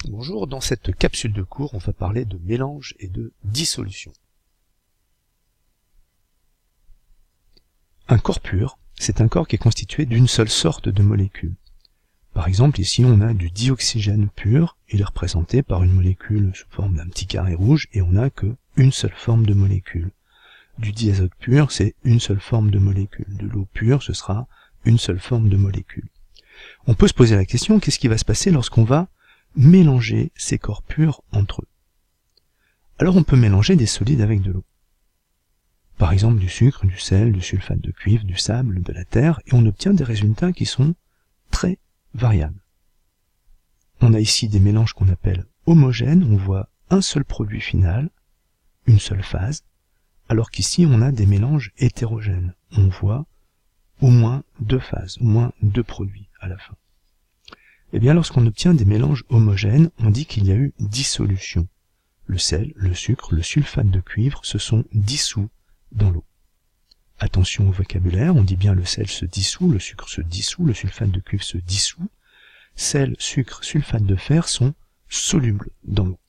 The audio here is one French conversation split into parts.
Bonjour, dans cette capsule de cours, on va parler de mélange et de dissolution. Un corps pur, c'est un corps qui est constitué d'une seule sorte de molécule. Par exemple, ici on a du dioxygène pur, il est représenté par une molécule sous forme d'un petit carré rouge et on n'a qu'une seule forme de molécule. Du diazote pur, c'est une seule forme de molécule. De l'eau pure, ce sera une seule forme de molécule. On peut se poser la question, qu'est-ce qui va se passer lorsqu'on va mélanger ces corps purs entre eux? Alors on peut mélanger des solides avec de l'eau. Par exemple du sucre, du sel, du sulfate de cuivre, du sable, de la terre, et on obtient des résultats qui sont très variables. On a ici des mélanges qu'on appelle homogènes, on voit un seul produit final, une seule phase, alors qu'ici on a des mélanges hétérogènes, on voit au moins deux phases, au moins deux produits à la fin. Eh bien, lorsqu'on obtient des mélanges homogènes, on dit qu'il y a eu dissolution. Le sel, le sucre, le sulfate de cuivre se sont dissous dans l'eau. Attention au vocabulaire, on dit bien le sel se dissout, le sucre se dissout, le sulfate de cuivre se dissout. Sel, sucre, sulfate de fer sont solubles dans l'eau.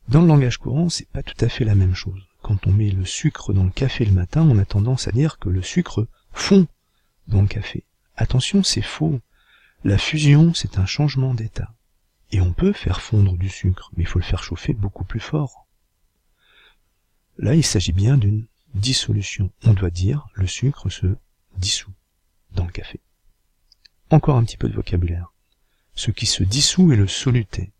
Dans le langage courant, c'est pas tout à fait la même chose. Quand on met le sucre dans le café le matin, on a tendance à dire que le sucre fond dans le café. Attention, c'est faux. La fusion, c'est un changement d'état. Et on peut faire fondre du sucre, mais il faut le faire chauffer beaucoup plus fort. Là, il s'agit bien d'une dissolution. On doit dire le sucre se dissout dans le café. Encore un petit peu de vocabulaire. Ce qui se dissout est le soluté.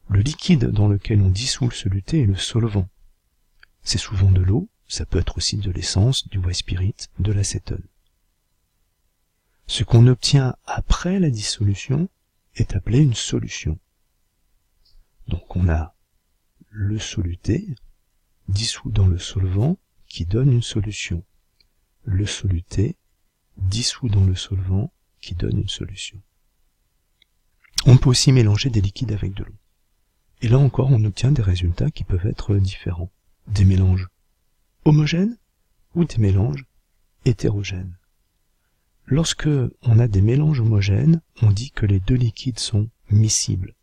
Le liquide dans lequel on dissout le soluté est le solvant. C'est souvent de l'eau, ça peut être aussi de l'essence, du white spirit, de l'acétone. Ce qu'on obtient après la dissolution est appelé une solution. Donc on a le soluté dissous dans le solvant qui donne une solution. Le soluté dissous dans le solvant qui donne une solution. On peut aussi mélanger des liquides avec de l'eau. Et là encore, on obtient des résultats qui peuvent être différents. Des mélanges homogènes ou des mélanges hétérogènes. Lorsque on a des mélanges homogènes, on dit que les deux liquides sont miscibles.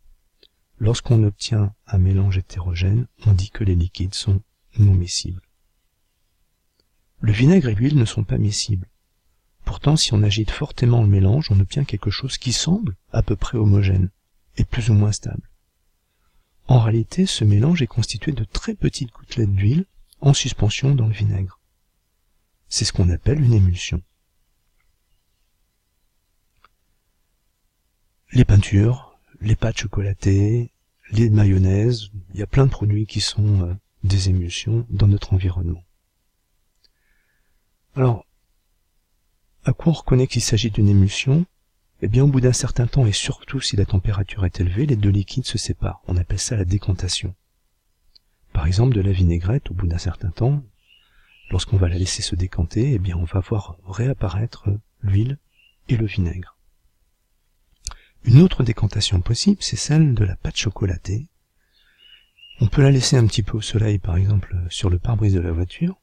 Lorsqu'on obtient un mélange hétérogène, on dit que les liquides sont non miscibles. Le vinaigre et l'huile ne sont pas miscibles. Pourtant, si on agite fortement le mélange, on obtient quelque chose qui semble à peu près homogène et plus ou moins stable. En réalité, ce mélange est constitué de très petites gouttelettes d'huile en suspension dans le vinaigre. C'est ce qu'on appelle une émulsion. Les peintures, les pâtes chocolatées, les mayonnaises, il y a plein de produits qui sont des émulsions dans notre environnement. Alors, à quoi on reconnaît qu'il s'agit d'une émulsion? Eh bien, au bout d'un certain temps, et surtout si la température est élevée, les deux liquides se séparent. On appelle ça la décantation. Par exemple, de la vinaigrette, au bout d'un certain temps, lorsqu'on va la laisser se décanter, eh bien, on va voir réapparaître l'huile et le vinaigre. Une autre décantation possible, c'est celle de la pâte chocolatée. On peut la laisser un petit peu au soleil, par exemple, sur le pare-brise de la voiture,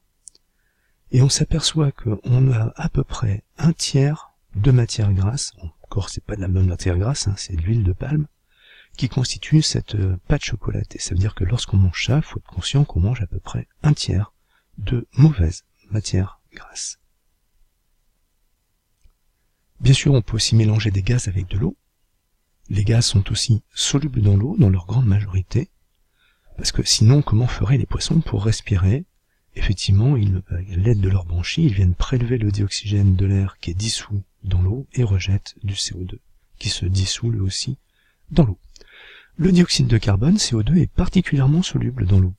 et on s'aperçoit qu'on a à peu près un tiers de matière grasse, encore c'est pas de la bonne matière grasse, hein, c'est de l'huile de palme, qui constitue cette pâte chocolatée. Ça veut dire que lorsqu'on mange ça, il faut être conscient qu'on mange à peu près un tiers de mauvaise matière grasse. Bien sûr, on peut aussi mélanger des gaz avec de l'eau. Les gaz sont aussi solubles dans l'eau, dans leur grande majorité, parce que sinon, comment feraient les poissons pour respirer? Effectivement, à l'aide de leur branchie, ils viennent prélever le dioxygène de l'air qui est dissous dans l'eau et rejettent du CO2, qui se dissout lui aussi dans l'eau. Le dioxyde de carbone, CO2, est particulièrement soluble dans l'eau.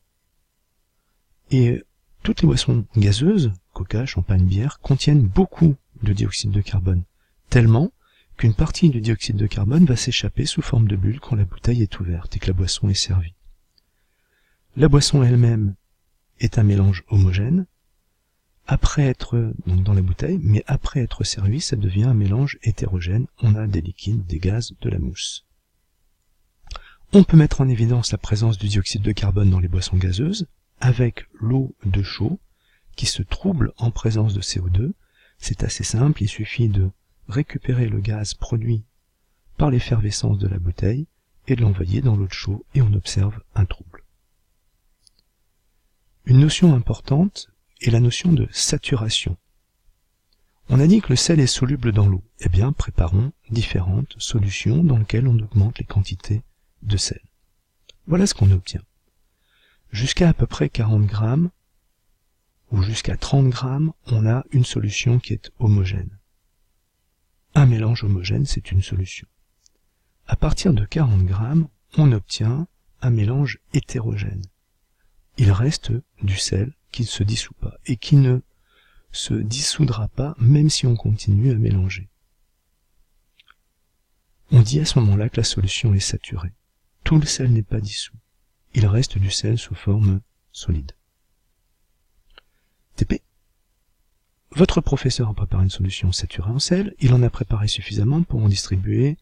Et toutes les boissons gazeuses, coca, champagne, bière, contiennent beaucoup de dioxyde de carbone, tellement qu'une partie du dioxyde de carbone va s'échapper sous forme de bulle quand la bouteille est ouverte et que la boisson est servie. La boisson elle-même est un mélange homogène, après être donc dans la bouteille, mais après être servi, ça devient un mélange hétérogène, on a des liquides, des gaz, de la mousse. On peut mettre en évidence la présence du dioxyde de carbone dans les boissons gazeuses, avec l'eau de chaux, qui se trouble en présence de CO2. C'est assez simple, il suffit de récupérer le gaz produit par l'effervescence de la bouteille et de l'envoyer dans l'eau de chaud et on observe un trouble. Une notion importante est la notion de saturation. On a dit que le sel est soluble dans l'eau. Eh bien, préparons différentes solutions dans lesquelles on augmente les quantités de sel. Voilà ce qu'on obtient. Jusqu'à peu près 40 grammes ou jusqu'à 30 grammes, on a une solution qui est homogène. Un mélange homogène, c'est une solution. À partir de 40 grammes, on obtient un mélange hétérogène. Il reste du sel qui ne se dissout pas et qui ne se dissoudra pas même si on continue à mélanger. On dit à ce moment-là que la solution est saturée. Tout le sel n'est pas dissous. Il reste du sel sous forme solide. TP. Votre professeur a préparé une solution saturée en sel. Il en a préparé suffisamment pour en distribuer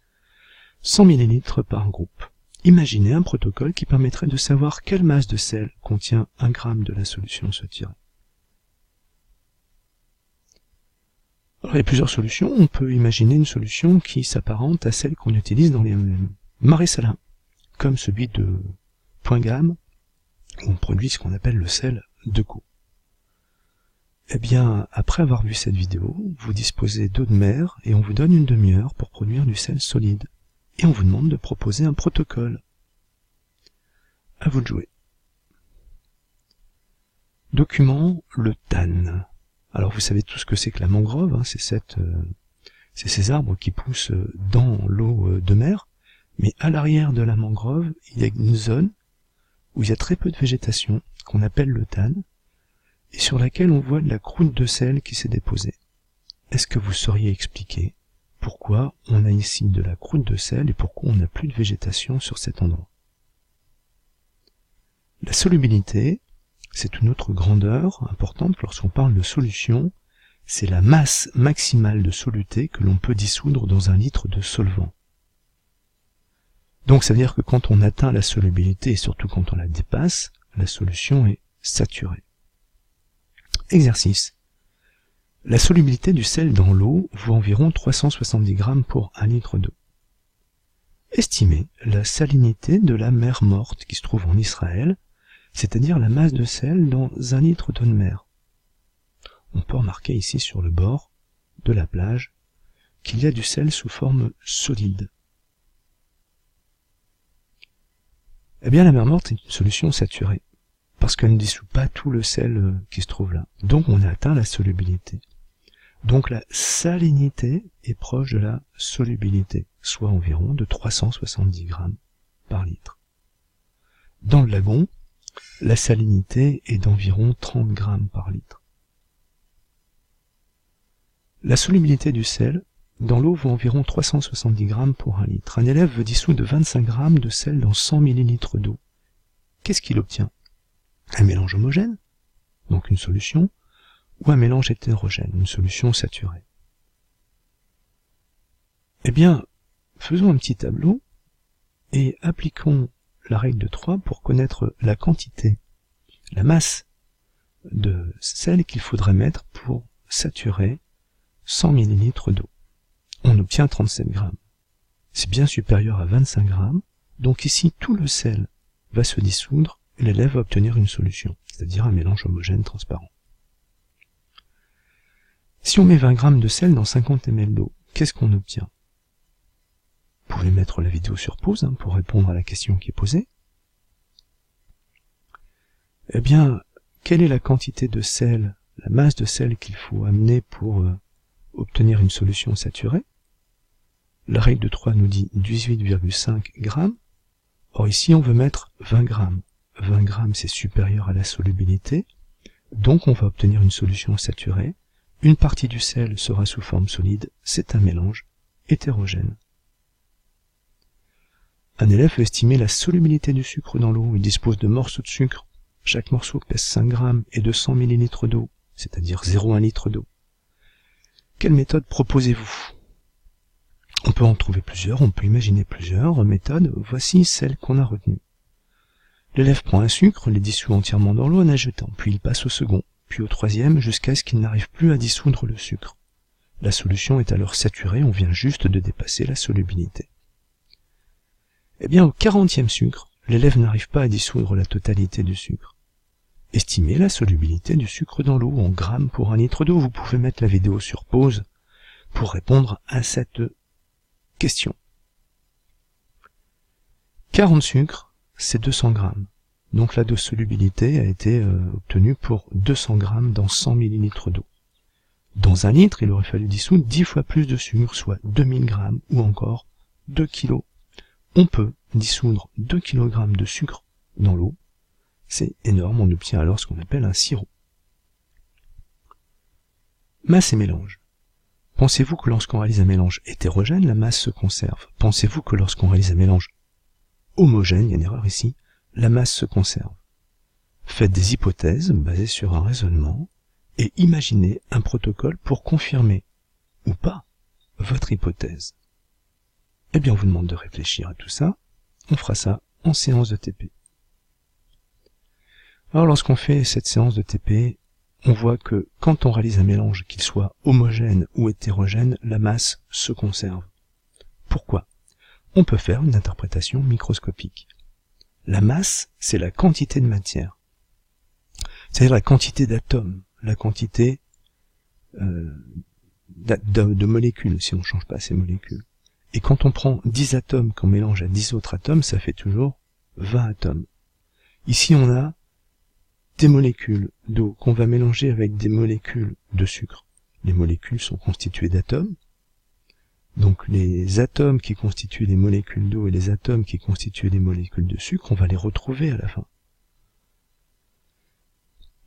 100 ml par groupe. Imaginez un protocole qui permettrait de savoir quelle masse de sel contient 1 gramme de la solution saturée. Alors, il y a plusieurs solutions. On peut imaginer une solution qui s'apparente à celle qu'on utilise dans les marais salins, comme celui de Point Gamme, où on produit ce qu'on appelle le sel Decaux. Eh bien, après avoir vu cette vidéo, vous disposez d'eau de mer et on vous donne une demi-heure pour produire du sel solide. Et on vous demande de proposer un protocole. À vous de jouer. Document, le TAN. Alors vous savez tout ce que c'est que la mangrove, hein, c'est ces arbres qui poussent dans l'eau de mer, mais à l'arrière de la mangrove, il y a une zone où il y a très peu de végétation, qu'on appelle le TAN, et sur laquelle on voit de la croûte de sel qui s'est déposée. Est-ce que vous sauriez expliquer pourquoi on a ici de la croûte de sel et pourquoi on n'a plus de végétation sur cet endroit? La solubilité, c'est une autre grandeur importante lorsqu'on parle de solution, c'est la masse maximale de soluté que l'on peut dissoudre dans 1 litre de solvant. Donc ça veut dire que quand on atteint la solubilité, et surtout quand on la dépasse, la solution est saturée. Exercice. La solubilité du sel dans l'eau vaut environ 370 grammes pour 1 litre d'eau. Estimez la salinité de la mer Morte qui se trouve en Israël, c'est-à-dire la masse de sel dans 1 litre d'eau de mer. On peut remarquer ici sur le bord de la plage qu'il y a du sel sous forme solide. Eh bien la mer Morte est une solution saturée, parce qu'elle ne dissout pas tout le sel qui se trouve là. Donc on a atteint la solubilité. Donc la salinité est proche de la solubilité, soit environ de 370 grammes par litre. Dans le lagon, la salinité est d'environ 30 grammes par litre. La solubilité du sel dans l'eau vaut environ 370 grammes pour 1 litre. Un élève veut dissoudre 25 grammes de sel dans 100 ml d'eau. Qu'est-ce qu'il obtient? Un mélange homogène, donc une solution, ou un mélange hétérogène, une solution saturée. Eh bien, faisons un petit tableau et appliquons la règle de 3 pour connaître la quantité, la masse de sel qu'il faudrait mettre pour saturer 100 ml d'eau. On obtient 37 grammes. C'est bien supérieur à 25 grammes, donc ici tout le sel va se dissoudre et l'élève va obtenir une solution, c'est-à-dire un mélange homogène transparent. Si on met 20 grammes de sel dans 50 ml d'eau, qu'est-ce qu'on obtient? Vous pouvez mettre la vidéo sur pause pour répondre à la question qui est posée. Eh bien, quelle est la quantité de sel, la masse de sel qu'il faut amener pour obtenir une solution saturée? La règle de 3 nous dit 18,5 grammes. Or ici, on veut mettre 20 grammes. 20 grammes, c'est supérieur à la solubilité. Donc, on va obtenir une solution saturée. Une partie du sel sera sous forme solide. C'est un mélange hétérogène. Un élève veut estimer la solubilité du sucre dans l'eau. Il dispose de morceaux de sucre. Chaque morceau pèse 5 grammes et 200 ml d'eau, c'est-à-dire 0,1 litre d'eau. Quelle méthode proposez-vous? On peut en trouver plusieurs, on peut imaginer plusieurs méthodes. Voici celle qu'on a retenue. L'élève prend un sucre, les dissout entièrement dans l'eau en ajoutant, puis il passe au second, puis au troisième, jusqu'à ce qu'il n'arrive plus à dissoudre le sucre. La solution est alors saturée, on vient juste de dépasser la solubilité. Eh bien, au 40e sucre, l'élève n'arrive pas à dissoudre la totalité du sucre. Estimez la solubilité du sucre dans l'eau en grammes pour 1 litre d'eau. Vous pouvez mettre la vidéo sur pause pour répondre à cette question. 40 sucres, c'est 200 grammes. Donc la dose solubilité a été obtenue pour 200 grammes dans 100 millilitres d'eau. Dans 1 litre, il aurait fallu dissoudre 10 fois plus de sucre, soit 2000 grammes ou encore 2 kg. On peut dissoudre 2 kg de sucre dans l'eau. C'est énorme, on obtient alors ce qu'on appelle un sirop. Masse et mélange. Pensez-vous que lorsqu'on réalise un mélange hétérogène, la masse se conserve? Pensez-vous que lorsqu'on réalise un mélange homogène, il y a une erreur ici, la masse se conserve? Faites des hypothèses basées sur un raisonnement et imaginez un protocole pour confirmer ou pas votre hypothèse. Eh bien, on vous demande de réfléchir à tout ça. On fera ça en séance de TP. Alors, lorsqu'on fait cette séance de TP, on voit que quand on réalise un mélange, qu'il soit homogène ou hétérogène, la masse se conserve. Pourquoi? On peut faire une interprétation microscopique. La masse, c'est la quantité de matière. C'est-à-dire la quantité d'atomes, la quantité de molécules, si on ne change pas ces molécules. Et quand on prend 10 atomes qu'on mélange à 10 autres atomes, ça fait toujours 20 atomes. Ici, on a des molécules d'eau qu'on va mélanger avec des molécules de sucre. Les molécules sont constituées d'atomes. Donc les atomes qui constituent les molécules d'eau et les atomes qui constituent les molécules de sucre, on va les retrouver à la fin.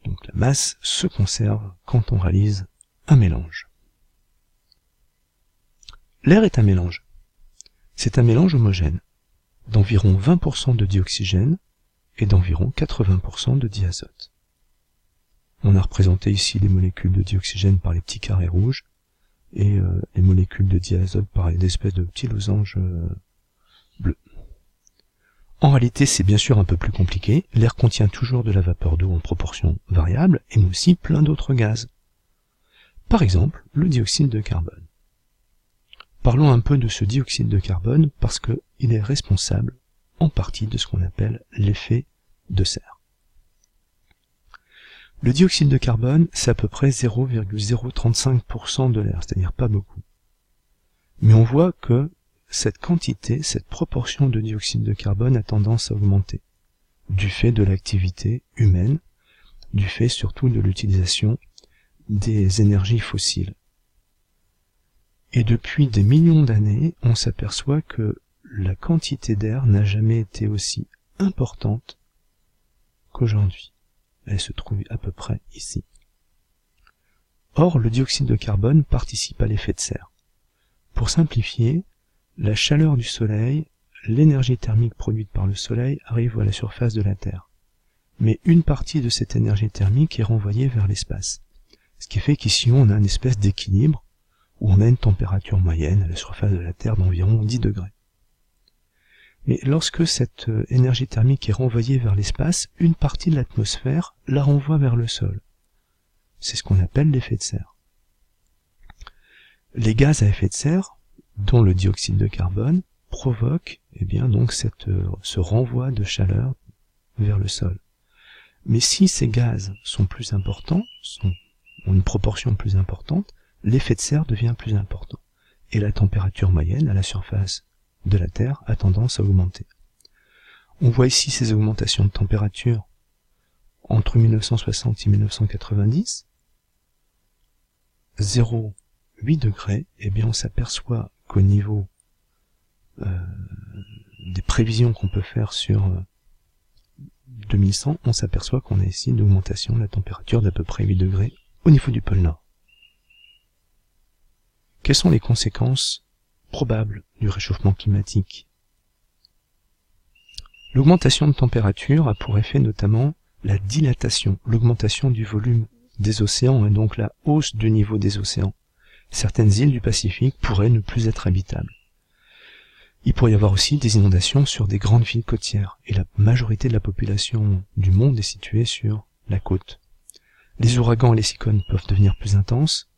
Donc la masse se conserve quand on réalise un mélange. L'air est un mélange. C'est un mélange homogène, d'environ 20% de dioxygène et d'environ 80% de diazote. On a représenté ici les molécules de dioxygène par les petits carrés rouges et les molécules de diazote par des espèces de petits losanges bleus. En réalité, c'est bien sûr un peu plus compliqué. L'air contient toujours de la vapeur d'eau en proportion variable et aussi plein d'autres gaz. Par exemple, le dioxyde de carbone. Parlons un peu de ce dioxyde de carbone parce qu'il est responsable en partie de ce qu'on appelle l'effet de serre. Le dioxyde de carbone, c'est à peu près 0,035% de l'air, c'est-à-dire pas beaucoup. Mais on voit que cette quantité, cette proportion de dioxyde de carbone a tendance à augmenter, du fait de l'activité humaine, du fait surtout de l'utilisation des énergies fossiles. Et depuis des millions d'années, on s'aperçoit que la quantité d'air n'a jamais été aussi importante qu'aujourd'hui. Elle se trouve à peu près ici. Or, le dioxyde de carbone participe à l'effet de serre. Pour simplifier, la chaleur du soleil, l'énergie thermique produite par le soleil arrive à la surface de la Terre. Mais une partie de cette énergie thermique est renvoyée vers l'espace. Ce qui fait qu'ici on a une espèce d'équilibre où on a une température moyenne à la surface de la Terre d'environ 10 degrés. Mais lorsque cette énergie thermique est renvoyée vers l'espace, une partie de l'atmosphère la renvoie vers le sol. C'est ce qu'on appelle l'effet de serre. Les gaz à effet de serre, dont le dioxyde de carbone, provoquent donc ce renvoi de chaleur vers le sol. Mais si ces gaz sont plus importants, ont une proportion plus importante, l'effet de serre devient plus important. Et la température moyenne à la surface de la Terre a tendance à augmenter. On voit ici ces augmentations de température entre 1960 et 1990. 0,8 degrés, on s'aperçoit qu'au niveau des prévisions qu'on peut faire sur 2100, on s'aperçoit qu'on a ici une augmentation de la température d'à peu près 8 degrés au niveau du pôle Nord. Quelles sont les conséquences probables du réchauffement climatique? L'augmentation de température a pour effet notamment la dilatation, l'augmentation du volume des océans et donc la hausse du niveau des océans. Certaines îles du Pacifique pourraient ne plus être habitables. Il pourrait y avoir aussi des inondations sur des grandes villes côtières, et la majorité de la population du monde est située sur la côte. Les ouragans et les cyclones peuvent devenir plus intenses,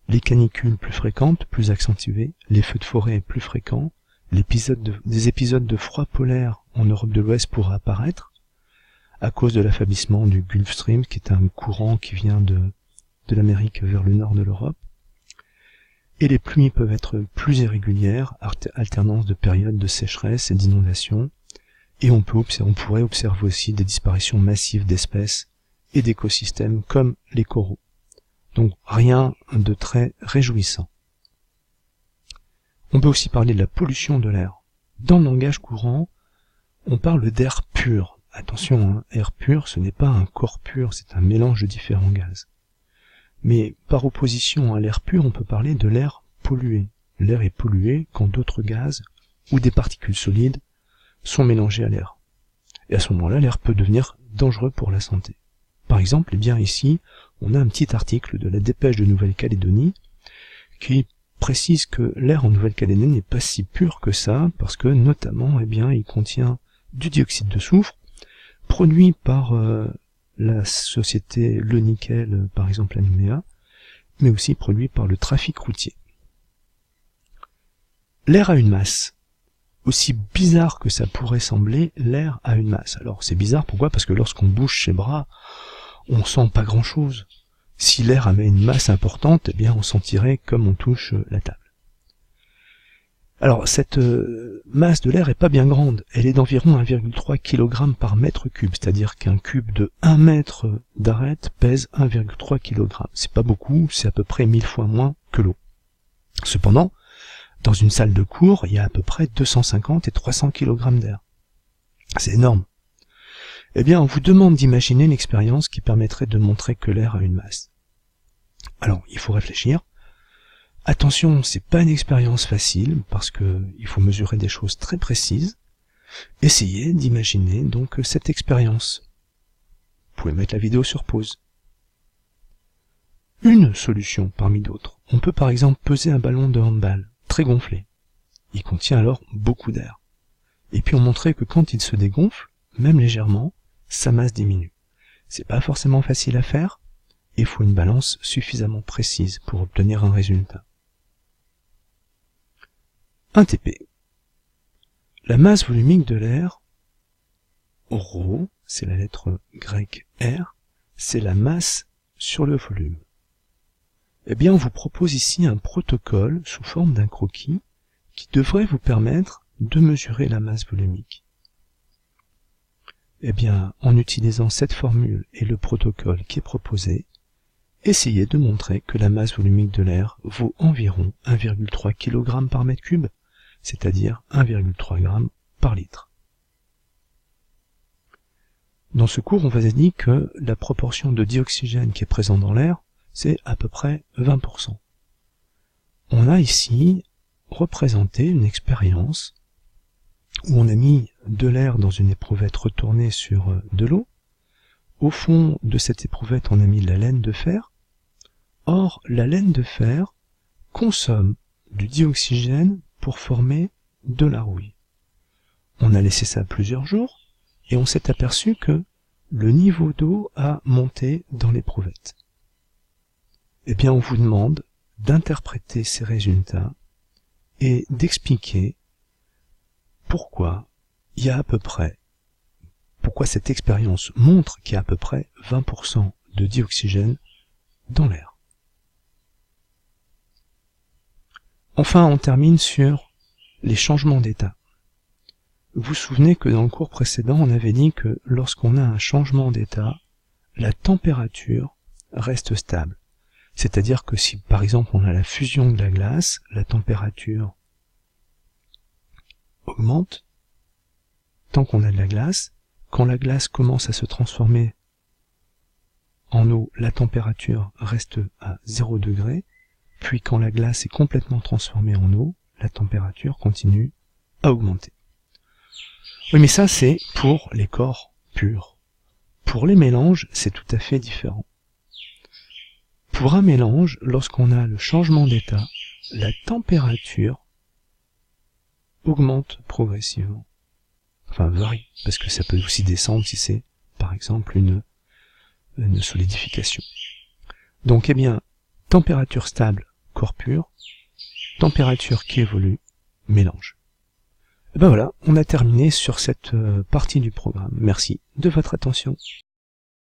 les canicules plus fréquentes, plus accentuées, les feux de forêt plus fréquents, Des épisodes de froid polaire en Europe de l'Ouest pourraient apparaître à cause de l'affaiblissement du Gulf Stream, qui est un courant qui vient de l'Amérique vers le nord de l'Europe. Et les pluies peuvent être plus irrégulières, alternance de périodes de sécheresse et d'inondation. Et on pourrait observer aussi des disparitions massives d'espèces et d'écosystèmes comme les coraux. Donc rien de très réjouissant. On peut aussi parler de la pollution de l'air. Dans le langage courant, on parle d'air pur. Attention, air pur, ce n'est pas un corps pur, c'est un mélange de différents gaz. Mais par opposition à l'air pur, on peut parler de l'air pollué. L'air est pollué quand d'autres gaz ou des particules solides sont mélangés à l'air. Et à ce moment-là, l'air peut devenir dangereux pour la santé. Par exemple, bien ici, on a un petit article de la Dépêche de Nouvelle-Calédonie qui précise que l'air en Nouvelle-Calédonie n'est pas si pur que ça, parce que notamment, il contient du dioxyde de soufre, produit par la société Le Nickel, par exemple à Nouméa, mais aussi produit par le trafic routier. L'air a une masse. Aussi bizarre que ça pourrait sembler, l'air a une masse. Alors c'est bizarre, pourquoi? Parce que lorsqu'on bouge ses bras, on sent pas grand-chose. Si l'air avait une masse importante, on sentirait comme on touche la table. Alors cette masse de l'air est pas bien grande, elle est d'environ 1,3 kg par mètre cube, c'est-à-dire qu'un cube de 1 mètre d'arête pèse 1,3 kg. C'est pas beaucoup, c'est à peu près 1000 fois moins que l'eau. Cependant, dans une salle de cours, il y a à peu près 250 et 300 kg d'air. C'est énorme. On vous demande d'imaginer une expérience qui permettrait de montrer que l'air a une masse. Alors, il faut réfléchir. Attention, c'est pas une expérience facile, parce que il faut mesurer des choses très précises. Essayez d'imaginer donc cette expérience. Vous pouvez mettre la vidéo sur pause. Une solution parmi d'autres. On peut par exemple peser un ballon de handball, très gonflé. Il contient alors beaucoup d'air. Et puis on montrait que quand il se dégonfle, même légèrement, sa masse diminue. C'est pas forcément facile à faire, et il faut une balance suffisamment précise pour obtenir un résultat. 1 TP. La masse volumique de l'air, ρ, c'est la lettre grecque R, c'est la masse sur le volume. On vous propose ici un protocole sous forme d'un croquis qui devrait vous permettre de mesurer la masse volumique. En utilisant cette formule et le protocole qui est proposé, essayez de montrer que la masse volumique de l'air vaut environ 1,3 kg par mètre cube, c'est-à-dire 1,3 g par litre. Dans ce cours, on vous a dit que la proportion de dioxygène qui est présente dans l'air, c'est à peu près 20%. On a ici représenté une expérience où on a mis de l'air dans une éprouvette retournée sur de l'eau. Au fond de cette éprouvette, on a mis de la laine de fer. Or, la laine de fer consomme du dioxygène pour former de la rouille. On a laissé ça plusieurs jours et on s'est aperçu que le niveau d'eau a monté dans l'éprouvette. On vous demande d'interpréter ces résultats et d'expliquer pourquoi cette expérience montre qu'il y a à peu près 20% de dioxygène dans l'air. Enfin, on termine sur les changements d'état. Vous vous souvenez que dans le cours précédent, on avait dit que lorsqu'on a un changement d'état, la température reste stable. C'est-à-dire que si, par exemple, on a la fusion de la glace, la température augmente tant qu'on a de la glace. Quand la glace commence à se transformer en eau, la température reste à 0 degré, puis quand la glace est complètement transformée en eau, la température continue à augmenter. Oui, mais ça c'est pour les corps purs. Pour les mélanges, c'est tout à fait différent. Pour un mélange, lorsqu'on a le changement d'état, la température augmente progressivement. Enfin, varie, parce que ça peut aussi descendre si c'est, par exemple, une solidification. Donc, température stable, corps pur, température qui évolue, mélange. Et ben voilà, on a terminé sur cette partie du programme. Merci de votre attention.